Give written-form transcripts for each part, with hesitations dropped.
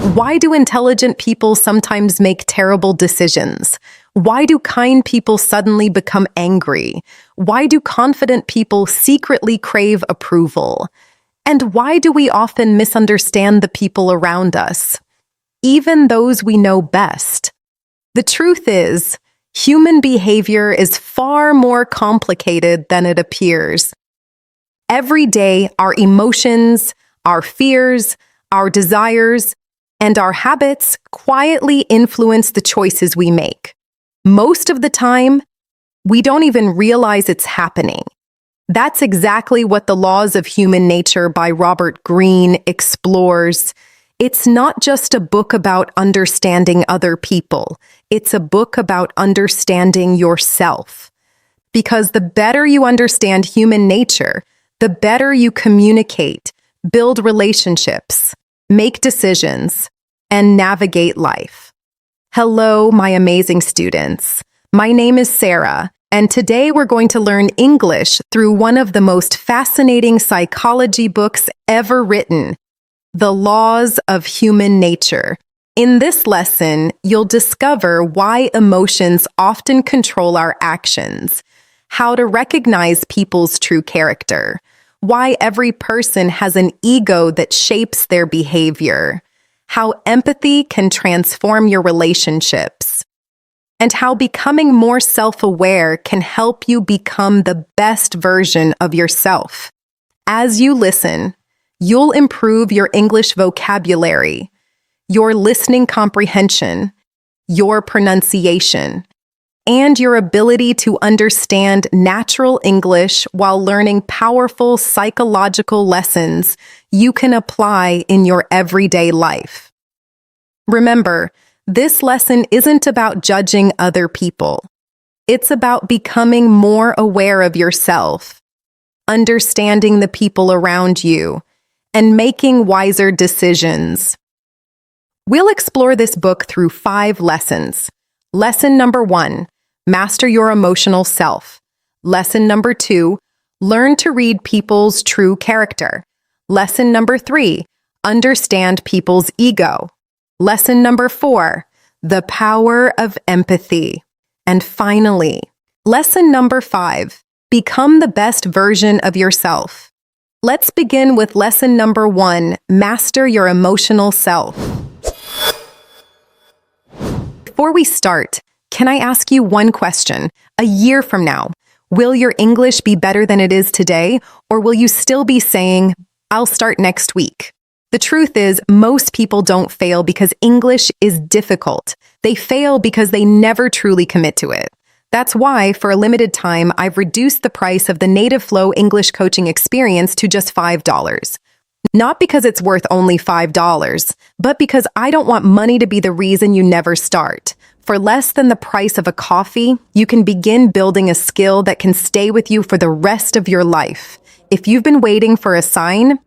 Why do intelligent people sometimes make terrible decisions? Why do kind people suddenly become angry? Why do confident people secretly crave approval? And why do we often misunderstand the people around us, even those we know best? The truth is, human behavior is far more complicated than it appears. Every day, our emotions, our fears, our desires, and our habits quietly influence the choices we make. Most of the time, we don't even realize it's happening. That's exactly what The Laws of Human Nature by Robert Greene explores. It's not just a book about understanding other people. It's a book about understanding yourself. Because the better you understand human nature, the better you communicate, build relationships, make decisions, and navigate life. Hello, my amazing students. My name is Sarah, and today we're going to learn English through one of the most fascinating psychology books ever written, The Laws of Human Nature. In this lesson, you'll discover why emotions often control our actions, how to recognize people's true character, why every person has an ego that shapes their behavior, how empathy can transform your relationships, and how becoming more self-aware can help you become the best version of yourself. As you listen, you'll improve your English vocabulary, your listening comprehension, your pronunciation, and your ability to understand natural English while learning powerful psychological lessons you can apply in your everyday life. Remember, this lesson isn't about judging other people. It's about becoming more aware of yourself, understanding the people around you, and making wiser decisions. We'll explore this book through 5 lessons. Lesson number 1, master your emotional self. Lesson number 2, learn to read people's true character. Lesson number 3, understand people's ego. Lesson number 4, the power of empathy. And finally, lesson number 5, become the best version of yourself. Let's begin with lesson number 1, master your emotional self. Before we start, can I ask you one question? A year from now, will your English be better than it is today, or will you still be saying, "I'll start next week"? The truth is, most people don't fail because English is difficult. They fail because they never truly commit to it. That's why, for a limited time, I've reduced the price of the Native Flow English coaching experience to just $5. Not because it's worth only $5, but because I don't want money to be the reason you never start. For less than the price of a coffee, you can begin building a skill that can stay with you for the rest of your life. If you've been waiting for a sign,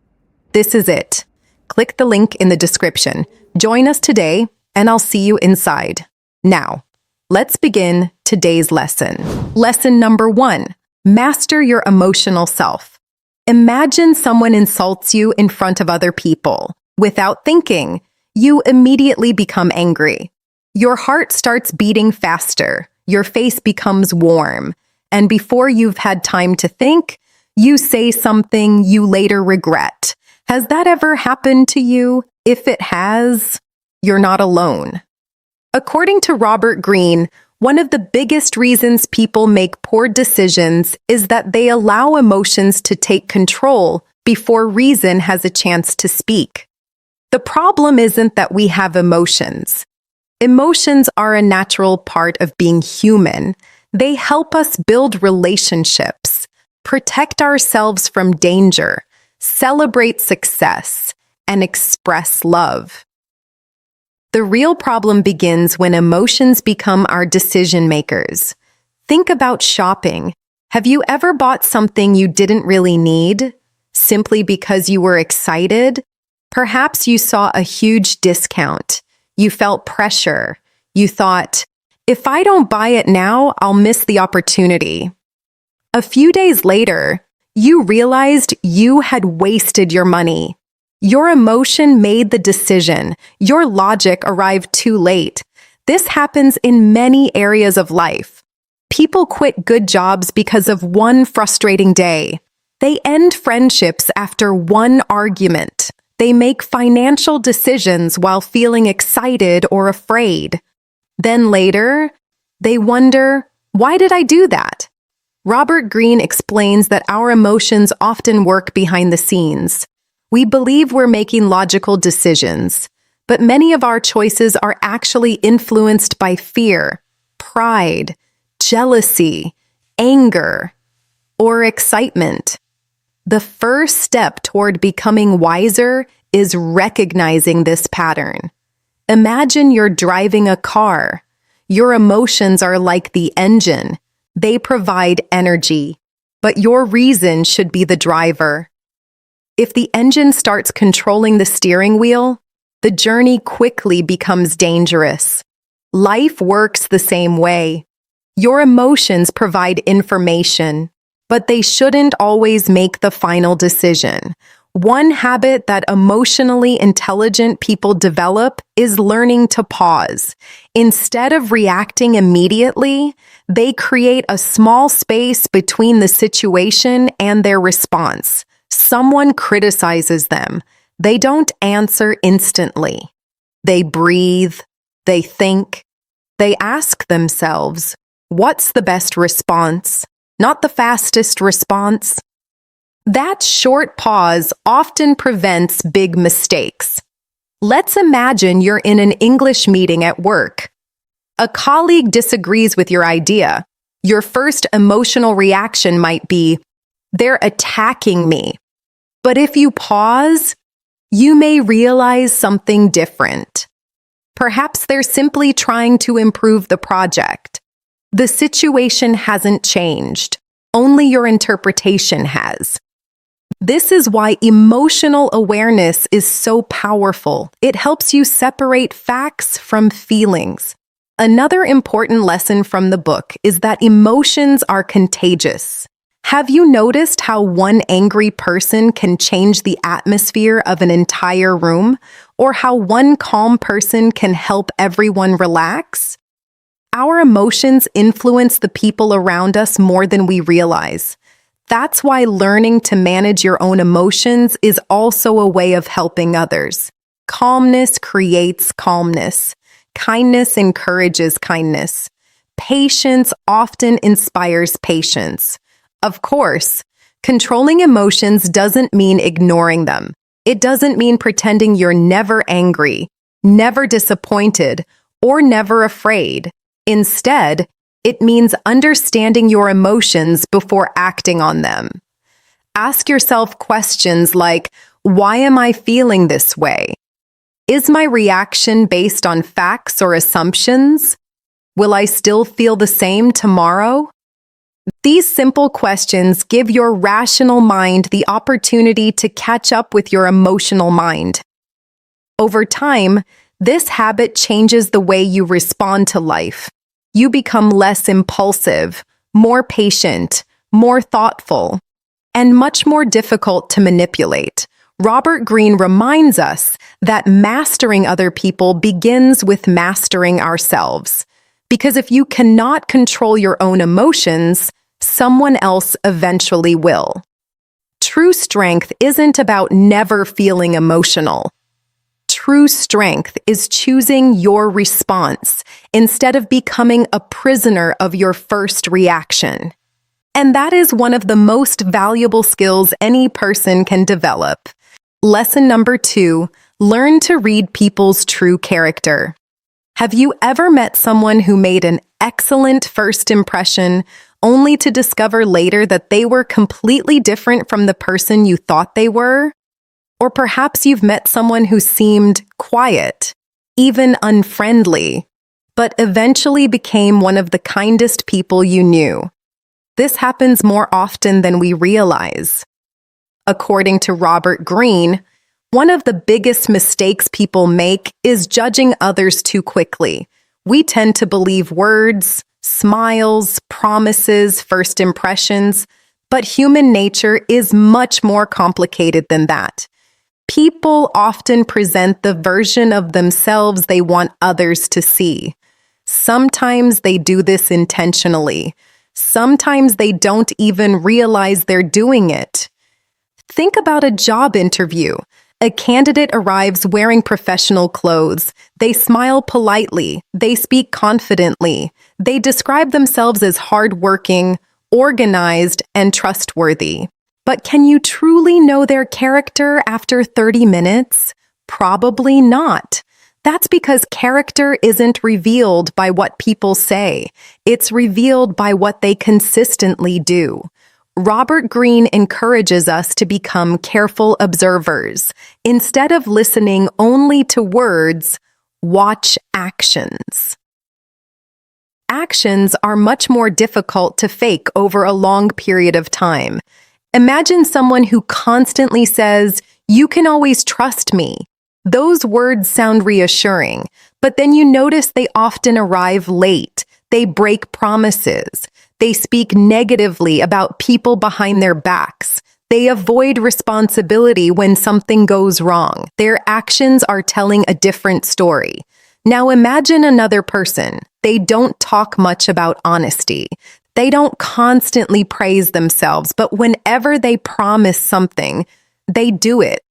this is it. Click the link in the description. Join us today, and I'll see you inside. Now, let's begin today's lesson. Lesson number 1, master your emotional self. Imagine someone insults you in front of other people. Without thinking, you immediately become angry. Your heart starts beating faster, your face becomes warm, and before you've had time to think, you say something you later regret. Has that ever happened to you? If it has, you're not alone. According to Robert Greene, one of the biggest reasons people make poor decisions is that they allow emotions to take control before reason has a chance to speak. The problem isn't that we have emotions. Emotions are a natural part of being human. They help us build relationships, protect ourselves from danger, celebrate success, and express love. The real problem begins when emotions become our decision makers. Think about shopping. Have you ever bought something you didn't really need, simply because you were excited? Perhaps you saw a huge discount. You felt pressure. You thought, if I don't buy it now, I'll miss the opportunity. A few days later, you realized you had wasted your money. Your emotion made the decision. Your logic arrived too late. This happens in many areas of life. People quit good jobs because of one frustrating day. They end friendships after one argument. They make financial decisions while feeling excited or afraid. Then later, they wonder, why did I do that? Robert Greene explains that our emotions often work behind the scenes. We believe we're making logical decisions, but many of our choices are actually influenced by fear, pride, jealousy, anger, or excitement. The first step toward becoming wiser is recognizing this pattern. Imagine you're driving a car. Your emotions are like the engine. They provide energy, but your reason should be the driver. If the engine starts controlling the steering wheel, the journey quickly becomes dangerous. Life works the same way. Your emotions provide information, but they shouldn't always make the final decision. One habit that emotionally intelligent people develop is learning to pause. Instead of reacting immediately, they create a small space between the situation and their response. Someone criticizes them. They don't answer instantly. They breathe, they think, they ask themselves, what's the best response? Not the fastest response. That short pause often prevents big mistakes. Let's imagine you're in an English meeting at work. A colleague disagrees with your idea. Your first emotional reaction might be, they're attacking me. But if you pause, you may realize something different. Perhaps they're simply trying to improve the project. The situation hasn't changed. Only your interpretation has. This is why emotional awareness is so powerful. It helps you separate facts from feelings. Another important lesson from the book is that emotions are contagious. Have you noticed how one angry person can change the atmosphere of an entire room, or how one calm person can help everyone relax? Our emotions influence the people around us more than we realize. That's why learning to manage your own emotions is also a way of helping others. Calmness creates calmness. Kindness encourages kindness. Patience often inspires patience. Of course, controlling emotions doesn't mean ignoring them. It doesn't mean pretending you're never angry, never disappointed, or never afraid. Instead, it means understanding your emotions before acting on them. Ask yourself questions like, why am I feeling this way? Is my reaction based on facts or assumptions? Will I still feel the same tomorrow? These simple questions give your rational mind the opportunity to catch up with your emotional mind. Over time, this habit changes the way you respond to life. You become less impulsive, more patient, more thoughtful, and much more difficult to manipulate. Robert Greene reminds us that mastering other people begins with mastering ourselves. Because if you cannot control your own emotions, someone else eventually will. True strength isn't about never feeling emotional. True strength is choosing your response instead of becoming a prisoner of your first reaction. And that is one of the most valuable skills any person can develop. Lesson number 2, learn to read people's true character. Have you ever met someone who made an excellent first impression only to discover later that they were completely different from the person you thought they were? Or perhaps you've met someone who seemed quiet, even unfriendly, but eventually became one of the kindest people you knew. This happens more often than we realize. According to Robert Greene, one of the biggest mistakes people make is judging others too quickly. We tend to believe words, smiles, promises, first impressions, but human nature is much more complicated than that. People often present the version of themselves they want others to see. Sometimes they do this intentionally. Sometimes they don't even realize they're doing it. Think about a job interview. A candidate arrives wearing professional clothes. They smile politely. They speak confidently. They describe themselves as hardworking, organized, and trustworthy. But can you truly know their character after 30 minutes? Probably not. That's because character isn't revealed by what people say. It's revealed by what they consistently do. Robert Greene encourages us to become careful observers. Instead of listening only to words, watch actions. Actions are much more difficult to fake over a long period of time. Imagine someone who constantly says, "You can always trust me." Those words sound reassuring, but then you notice they often arrive late. They break promises. They speak negatively about people behind their backs. They avoid responsibility when something goes wrong. Their actions are telling a different story. Now imagine another person. They don't talk much about honesty. They don't constantly praise themselves, but whenever they promise something, they do it.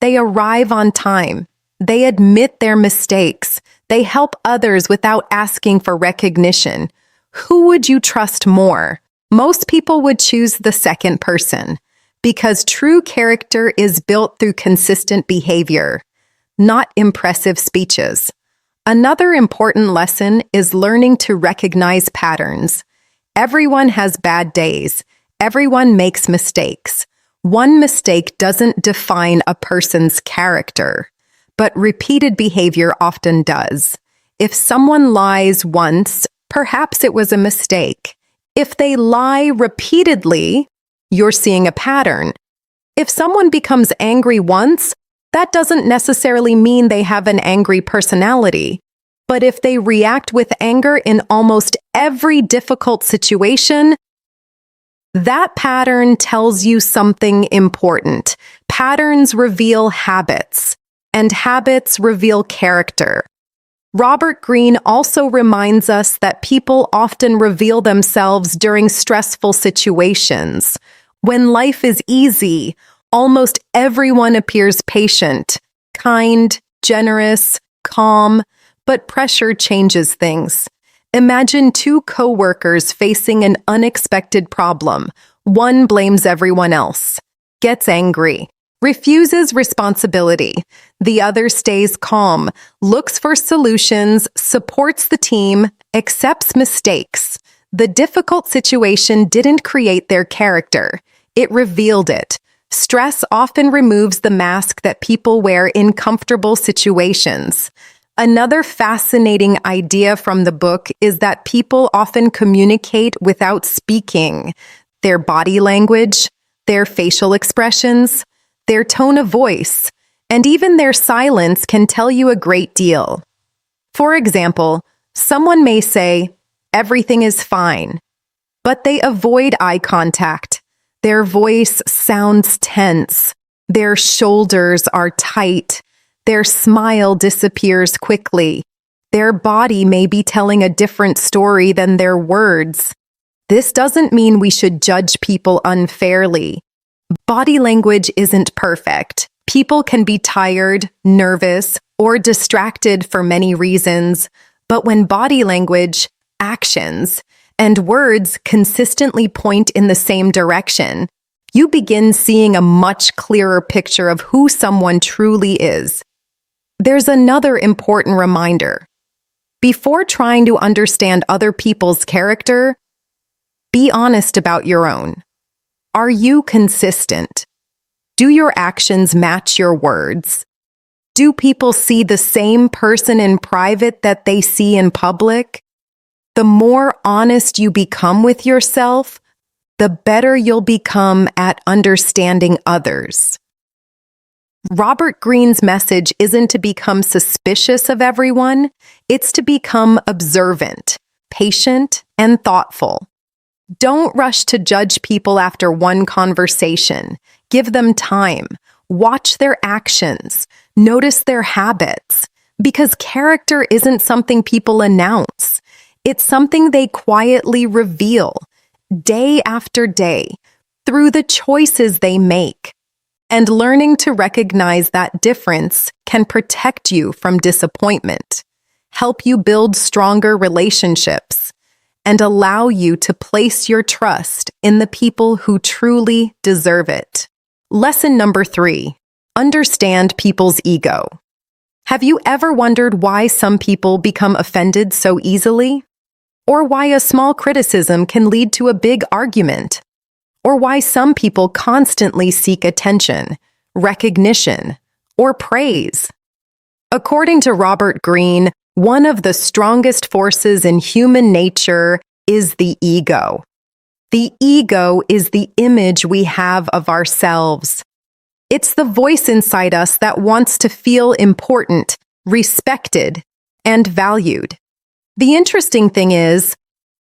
They arrive on time. They admit their mistakes. They help others without asking for recognition. Who would you trust more? Most people would choose the second person, because true character is built through consistent behavior, not impressive speeches. Another important lesson is learning to recognize patterns. Everyone has bad days. Everyone makes mistakes. One mistake doesn't define a person's character, but repeated behavior often does. If someone lies once, perhaps it was a mistake. If they lie repeatedly, you're seeing a pattern. If someone becomes angry once, that doesn't necessarily mean they have an angry personality. But if they react with anger in almost every difficult situation, that pattern tells you something important. Patterns reveal habits, and habits reveal character. Robert Greene also reminds us that people often reveal themselves during stressful situations. When life is easy, almost everyone appears patient, kind, generous, calm, but pressure changes things. Imagine two coworkers facing an unexpected problem. One blames everyone else, gets angry, refuses responsibility. The other stays calm, looks for solutions, supports the team, accepts mistakes. The difficult situation didn't create their character. It revealed it. Stress often removes the mask that people wear in comfortable situations. Another fascinating idea from the book is that people often communicate without speaking. Their body language, their facial expressions, their tone of voice, and even their silence can tell you a great deal. For example, someone may say, "Everything is fine," but they avoid eye contact. Their voice sounds tense. Their shoulders are tight. Their smile disappears quickly. Their body may be telling a different story than their words. This doesn't mean we should judge people unfairly. Body language isn't perfect. People can be tired, nervous, or distracted for many reasons. But when body language, actions, and words consistently point in the same direction, you begin seeing a much clearer picture of who someone truly is. There's another important reminder. Before trying to understand other people's character, be honest about your own. Are you consistent? Do your actions match your words? Do people see the same person in private that they see in public? The more honest you become with yourself, the better you'll become at understanding others. Robert Greene's message isn't to become suspicious of everyone, it's to become observant, patient, and thoughtful. Don't rush to judge people after one conversation. Give them time. Watch their actions. Notice their habits. Because character isn't something people announce. It's something they quietly reveal, day after day, through the choices they make. And learning to recognize that difference can protect you from disappointment, help you build stronger relationships, and allow you to place your trust in the people who truly deserve it. Lesson number 3, understand people's ego. Have you ever wondered why some people become offended so easily? Or why a small criticism can lead to a big argument? Or why some people constantly seek attention, recognition, or praise? According to Robert Greene, one of the strongest forces in human nature is the ego. The ego is the image we have of ourselves. It's the voice inside us that wants to feel important, respected, and valued. The interesting thing is,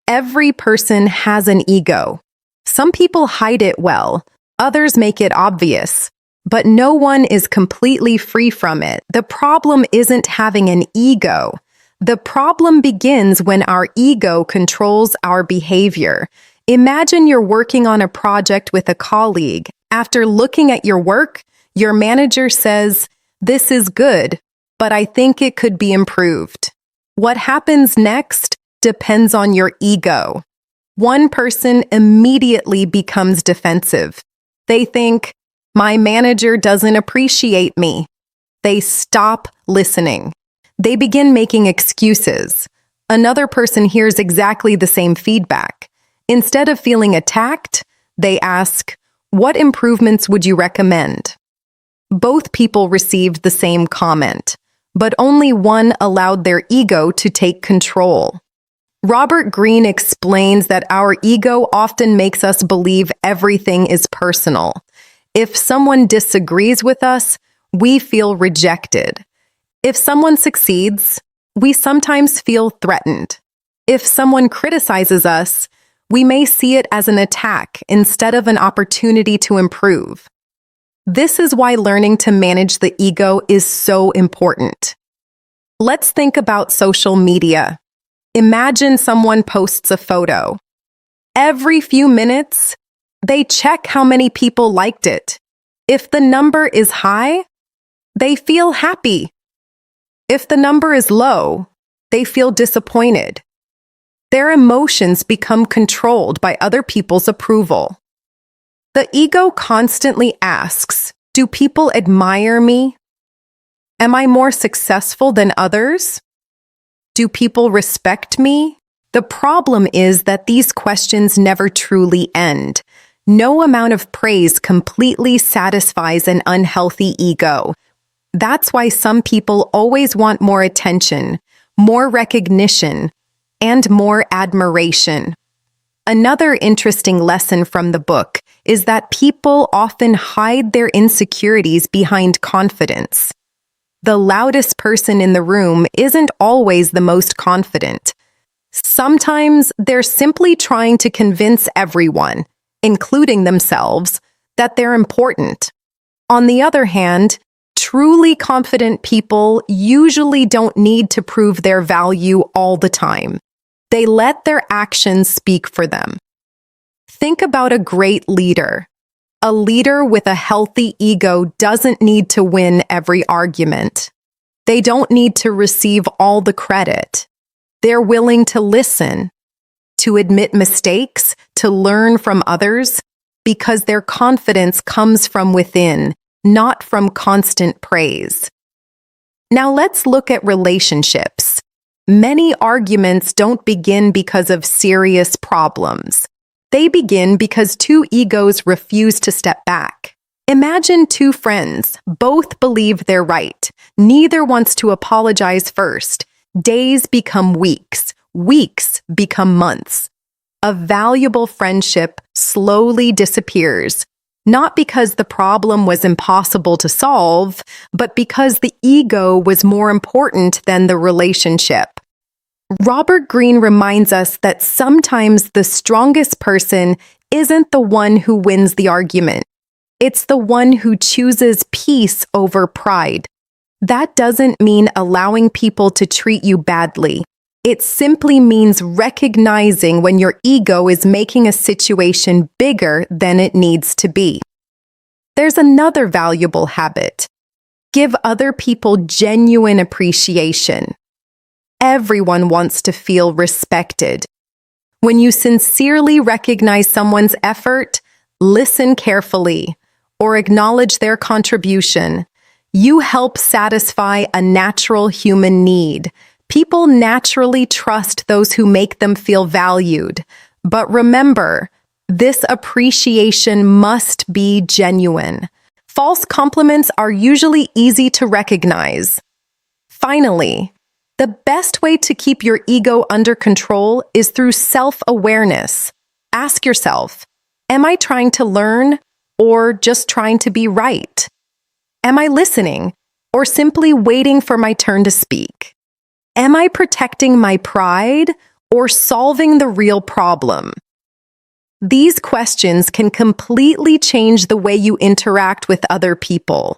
every person has an ego. Some people hide it well, others make it obvious, but no one is completely free from it. The problem isn't having an ego. The problem begins when our ego controls our behavior. Imagine you're working on a project with a colleague. After looking at your work, your manager says, "This is good, but I think it could be improved." What happens next depends on your ego. One person immediately becomes defensive. They think, "My manager doesn't appreciate me." They stop listening. They begin making excuses. Another person hears exactly the same feedback. Instead of feeling attacked, they ask, "What improvements would you recommend?" Both people received the same comment, but only one allowed their ego to take control. Robert Greene explains that our ego often makes us believe everything is personal. If someone disagrees with us, we feel rejected. If someone succeeds, we sometimes feel threatened. If someone criticizes us, we may see it as an attack instead of an opportunity to improve. This is why learning to manage the ego is so important. Let's think about social media. Imagine someone posts a photo. Every few minutes, they check how many people liked it. If the number is high, they feel happy. If the number is low, they feel disappointed. Their emotions become controlled by other people's approval. The ego constantly asks, "Do people admire me? Am I more successful than others? Do people respect me?" The problem is that these questions never truly end. No amount of praise completely satisfies an unhealthy ego. That's why some people always want more attention, more recognition, and more admiration. Another interesting lesson from the book is that people often hide their insecurities behind confidence. The loudest person in the room isn't always the most confident. Sometimes they're simply trying to convince everyone, including themselves, that they're important. On the other hand, truly confident people usually don't need to prove their value all the time. They let their actions speak for them. Think about a great leader. A leader with a healthy ego doesn't need to win every argument. They don't need to receive all the credit. They're willing to listen, to admit mistakes, to learn from others, because their confidence comes from within, not from constant praise. Now let's look at relationships. Many arguments don't begin because of serious problems. They begin because two egos refuse to step back. Imagine two friends, both believe they're right. Neither wants to apologize first. Days become weeks, weeks become months. A valuable friendship slowly disappears, not because the problem was impossible to solve, but because the ego was more important than the relationship. Robert Greene reminds us that sometimes the strongest person isn't the one who wins the argument. It's the one who chooses peace over pride. That doesn't mean allowing people to treat you badly. It simply means recognizing when your ego is making a situation bigger than it needs to be. There's another valuable habit. Give other people genuine appreciation. Everyone wants to feel respected. When you sincerely recognize someone's effort, listen carefully, or acknowledge their contribution, you help satisfy a natural human need. People naturally trust those who make them feel valued. But remember, this appreciation must be genuine. False compliments are usually easy to recognize. Finally, the best way to keep your ego under control is through self-awareness. Ask yourself, am I trying to learn or just trying to be right? Am I listening or simply waiting for my turn to speak? Am I protecting my pride or solving the real problem? These questions can completely change the way you interact with other people.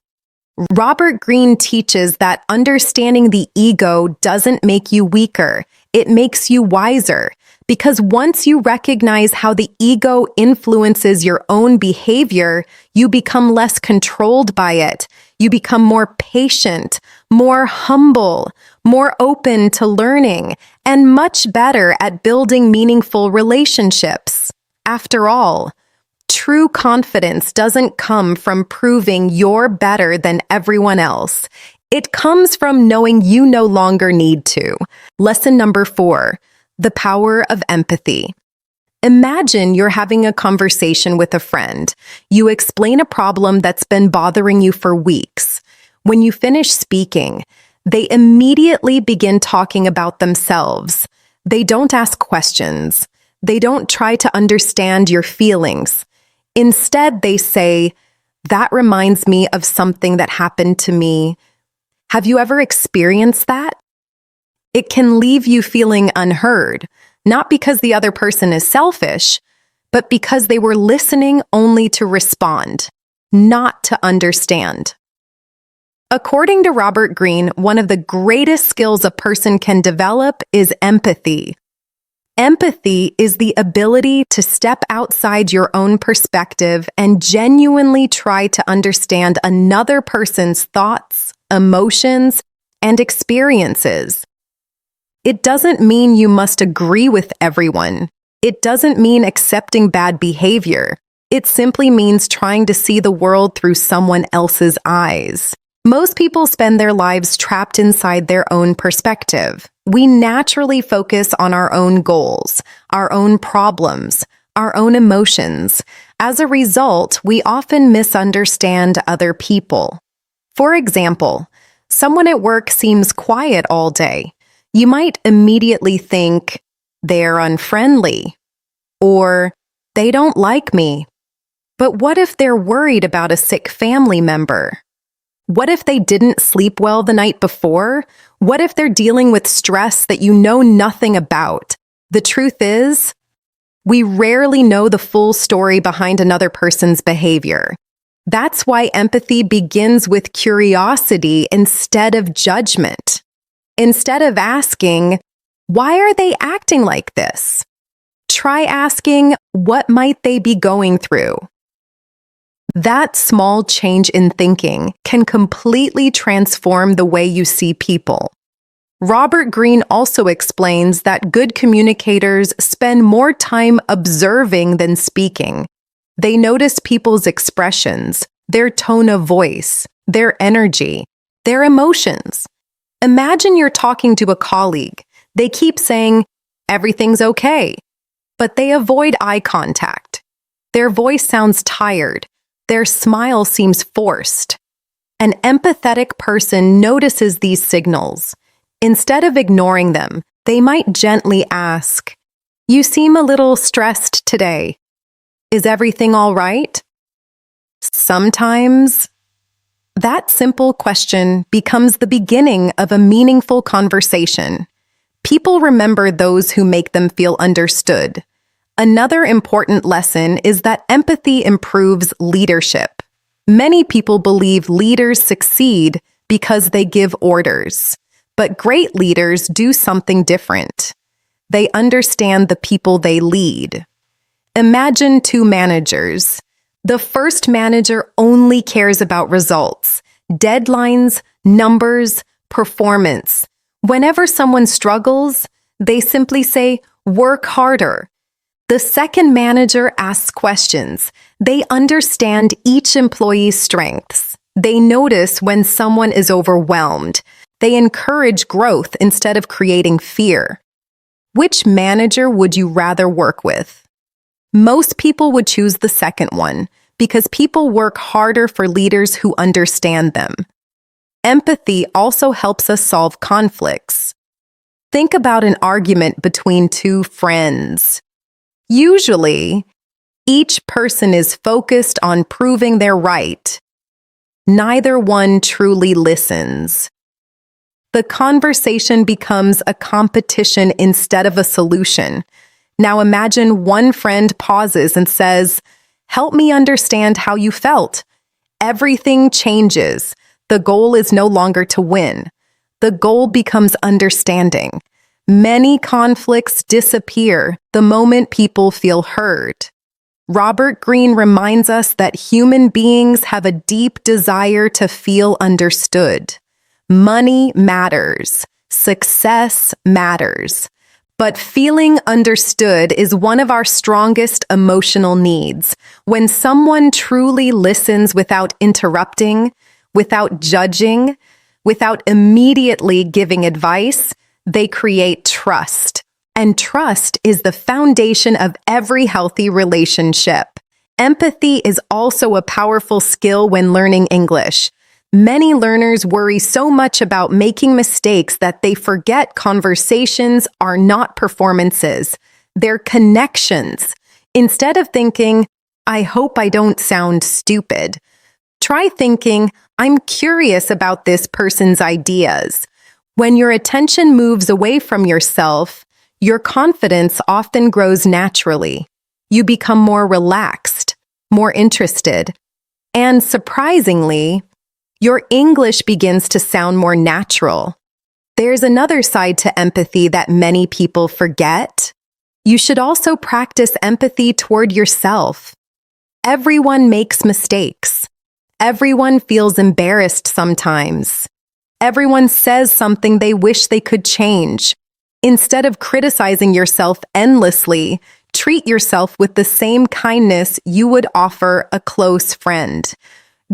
Robert Greene teaches that understanding the ego doesn't make you weaker, it makes you wiser. Because once you recognize how the ego influences your own behavior, you become less controlled by it. You become more patient, more humble, more open to learning, and much better at building meaningful relationships. After all, true confidence doesn't come from proving you're better than everyone else. It comes from knowing you no longer need to. Lesson number 4, the power of empathy. Imagine you're having a conversation with a friend. You explain a problem that's been bothering you for weeks. When you finish speaking, they immediately begin talking about themselves. They don't ask questions. They don't try to understand your feelings. Instead, they say, "That reminds me of something that happened to me." Have you ever experienced that? It can leave you feeling unheard, not because the other person is selfish, but because they were listening only to respond, not to understand. According to Robert Greene, one of the greatest skills a person can develop is empathy. Empathy is the ability to step outside your own perspective and genuinely try to understand another person's thoughts, emotions, and experiences. It doesn't mean you must agree with everyone. It doesn't mean accepting bad behavior. It simply means trying to see the world through someone else's eyes. Most people spend their lives trapped inside their own perspective. We naturally focus on our own goals, our own problems, our own emotions. As a result, we often misunderstand other people. For example, someone at work seems quiet all day. You might immediately think, they're unfriendly, or they don't like me. But what if they're worried about a sick family member? What if they didn't sleep well the night before? What if they're dealing with stress that you know nothing about? The truth is, we rarely know the full story behind another person's behavior. That's why empathy begins with curiosity instead of judgment. Instead of asking, why are they acting like this? Try asking, what might they be going through? That small change in thinking can completely transform the way you see people. Robert Greene also explains that good communicators spend more time observing than speaking. They notice people's expressions, their tone of voice, their energy, their emotions. Imagine you're talking to a colleague. They keep saying, "Everything's okay," but they avoid eye contact. Their voice sounds tired. Their smile seems forced. An empathetic person notices these signals. Instead of ignoring them, they might gently ask, "You seem a little stressed today. Is everything all right?" Sometimes, that simple question becomes the beginning of a meaningful conversation. People remember those who make them feel understood. Another important lesson is that empathy improves leadership. Many people believe leaders succeed because they give orders, but great leaders do something different. They understand the people they lead. Imagine two managers. The first manager only cares about results, deadlines, numbers, performance. Whenever someone struggles, they simply say, "Work harder." The second manager asks questions. They understand each employee's strengths. They notice when someone is overwhelmed. They encourage growth instead of creating fear. Which manager would you rather work with? Most people would choose the second one because people work harder for leaders who understand them. Empathy also helps us solve conflicts. Think about an argument between two friends. Usually, each person is focused on proving they're right. Neither one truly listens. The conversation becomes a competition instead of a solution. Now imagine one friend pauses and says, "Help me understand how you felt." Everything changes. The goal is no longer to win. The goal becomes understanding. Many conflicts disappear the moment people feel heard. Robert Greene reminds us that human beings have a deep desire to feel understood. Money matters. Success matters. But feeling understood is one of our strongest emotional needs. When someone truly listens without interrupting, without judging, without immediately giving advice, they create trust. And trust is the foundation of every healthy relationship. Empathy is also a powerful skill when learning English. Many learners worry so much about making mistakes that they forget conversations are not performances. They're connections. Instead of thinking, "I hope I don't sound stupid," try thinking, "I'm curious about this person's ideas." When your attention moves away from yourself, your confidence often grows naturally. You become more relaxed, more interested, and surprisingly, your English begins to sound more natural. There's another side to empathy that many people forget. You should also practice empathy toward yourself. Everyone makes mistakes. Everyone feels embarrassed sometimes. Everyone says something they wish they could change. Instead of criticizing yourself endlessly, treat yourself with the same kindness you would offer a close friend.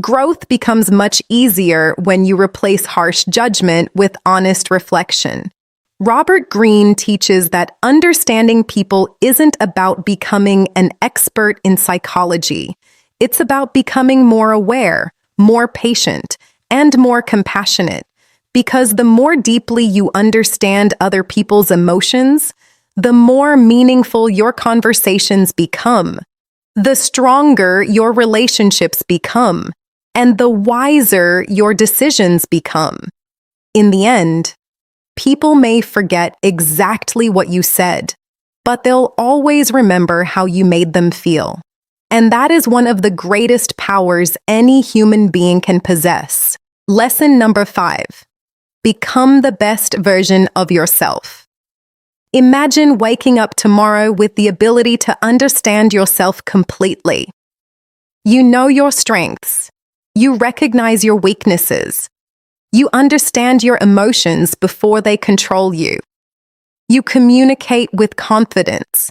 Growth becomes much easier when you replace harsh judgment with honest reflection. Robert Greene teaches that understanding people isn't about becoming an expert in psychology. It's about becoming more aware, more patient, and more compassionate. Because the more deeply you understand other people's emotions, the more meaningful your conversations become, the stronger your relationships become, and the wiser your decisions become. In the end, people may forget exactly what you said, but they'll always remember how you made them feel. And that is one of the greatest powers any human being can possess. Lesson number 5. Become the best version of yourself. Imagine waking up tomorrow with the ability to understand yourself completely. You know your strengths. You recognize your weaknesses. You understand your emotions before they control you. You communicate with confidence.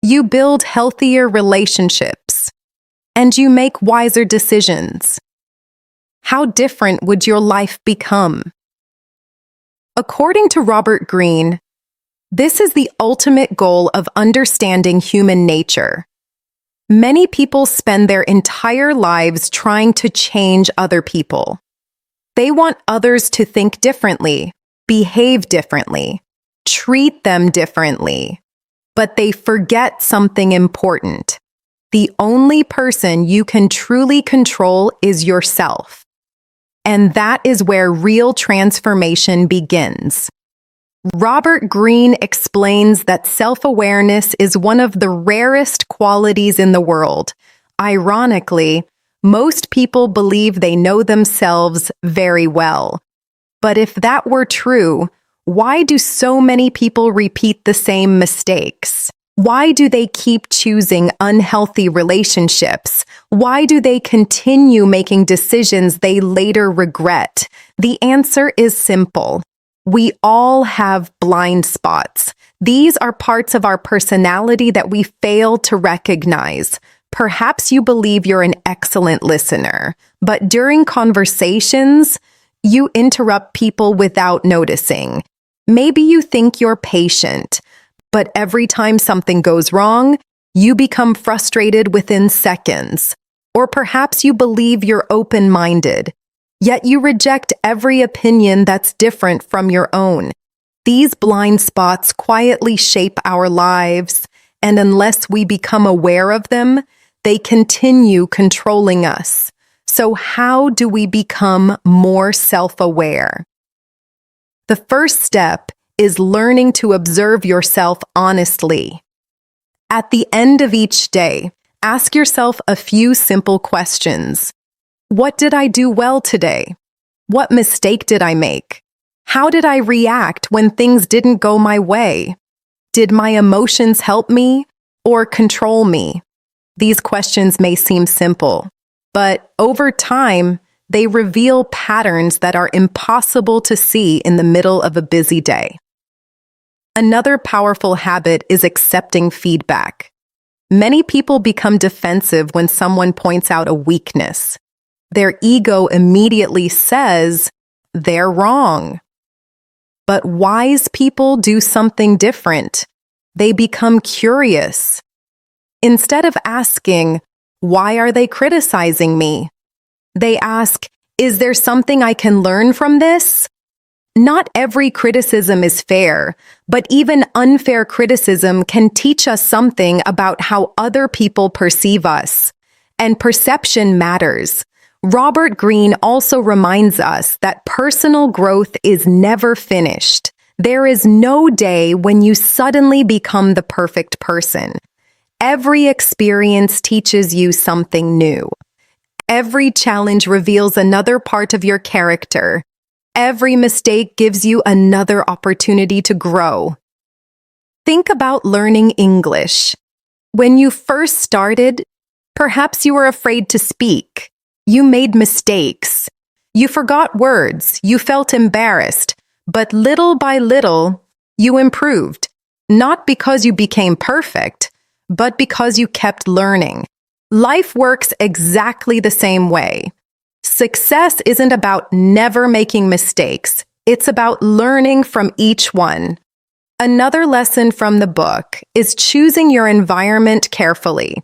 You build healthier relationships. And you make wiser decisions. How different would your life become? According to Robert Greene, this is the ultimate goal of understanding human nature. Many people spend their entire lives trying to change other people. They want others to think differently, behave differently, treat them differently. But they forget something important. The only person you can truly control is yourself. And that is where real transformation begins. Robert Greene explains that self-awareness is one of the rarest qualities in the world. Ironically, Most people believe they know themselves very well. But if that were true, why do so many people repeat the same mistakes? Why do they keep choosing unhealthy relationships? Why do they continue making decisions they later regret? The answer is simple. We all have blind spots. These are parts of our personality that we fail to recognize. Perhaps you believe you're an excellent listener, but during conversations, you interrupt people without noticing. Maybe you think you're patient, but every time something goes wrong, you become frustrated within seconds. Or perhaps you believe you're open-minded, yet you reject every opinion that's different from your own. These blind spots quietly shape our lives, and unless we become aware of them, they continue controlling us. So how do we become more self-aware? The first step is learning to observe yourself honestly. At the end of each day, ask yourself a few simple questions. What did I do well today? What mistake did I make? How did I react when things didn't go my way? Did my emotions help me or control me? These questions may seem simple, but over time, they reveal patterns that are impossible to see in the middle of a busy day. Another powerful habit is accepting feedback. Many people become defensive when someone points out a weakness. Their ego immediately says, they're wrong. But wise people do something different. They become curious. Instead of asking, why are they criticizing me? They ask, is there something I can learn from this? Not every criticism is fair, but even unfair criticism can teach us something about how other people perceive us. And perception matters. Robert Greene also reminds us that personal growth is never finished. There is no day when you suddenly become the perfect person. Every experience teaches you something new. Every challenge reveals another part of your character. Every mistake gives you another opportunity to grow. Think about learning English. When you first started, perhaps you were afraid to speak. You made mistakes. You forgot words. You felt embarrassed. But little by little, you improved. Not because you became perfect, but because you kept learning. Life works exactly the same way. Success isn't about never making mistakes. It's about learning from each one. Another lesson from the book is choosing your environment carefully.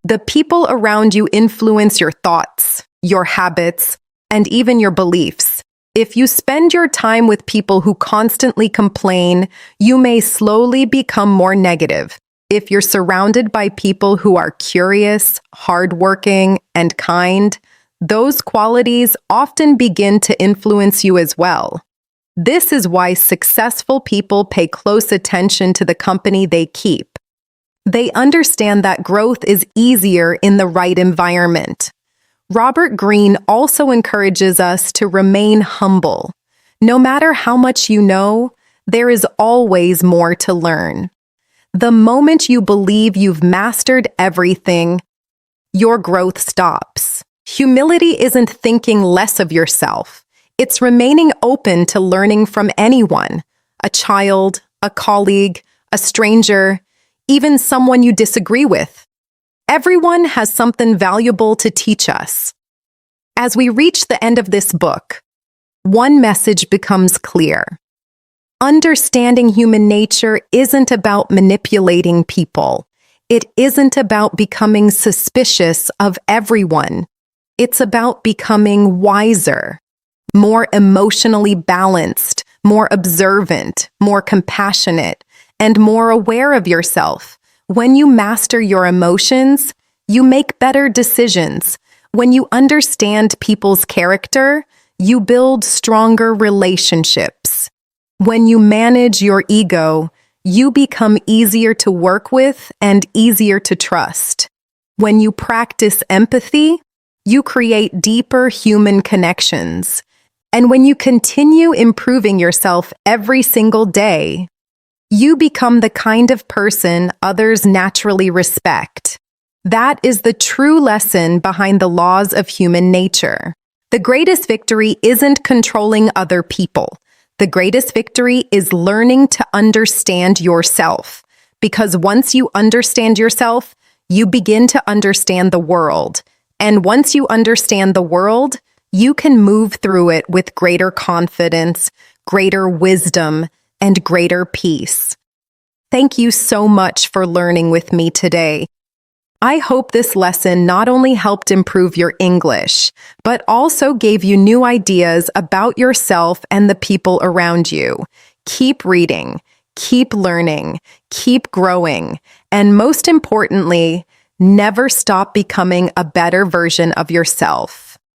The people around you influence your thoughts, your habits, and even your beliefs. If you spend your time with people who constantly complain, you may slowly become more negative. If you're surrounded by people who are curious, hardworking, and kind, those qualities often begin to influence you as well. This is why successful people pay close attention to the company they keep. They understand that growth is easier in the right environment. Robert Greene also encourages us to remain humble. No matter how much you know, there is always more to learn. The moment you believe you've mastered everything, your growth stops. Humility isn't thinking less of yourself. It's remaining open to learning from anyone, a child, a colleague, a stranger, even someone you disagree with. Everyone has something valuable to teach us. As we reach the end of this book, one message becomes clear. Understanding human nature isn't about manipulating people. It isn't about becoming suspicious of everyone. It's about becoming wiser, more emotionally balanced, more observant, more compassionate, and more aware of yourself. When you master your emotions, you make better decisions. When you understand people's character, you build stronger relationships. When you manage your ego, you become easier to work with and easier to trust. When you practice empathy, You create deeper human connections. And when you continue improving yourself every single day, you become the kind of person others naturally respect. That is the true lesson behind the laws of human nature. The greatest victory isn't controlling other people. The greatest victory is learning to understand yourself. Because once you understand yourself, you begin to understand the world. And once you understand the world, you can move through it with greater confidence, greater wisdom, and greater peace. Thank you so much for learning with me today. I hope this lesson not only helped improve your English, but also gave you new ideas about yourself and the people around you. Keep reading, keep learning, keep growing, and most importantly, never stop becoming a better version of yourself.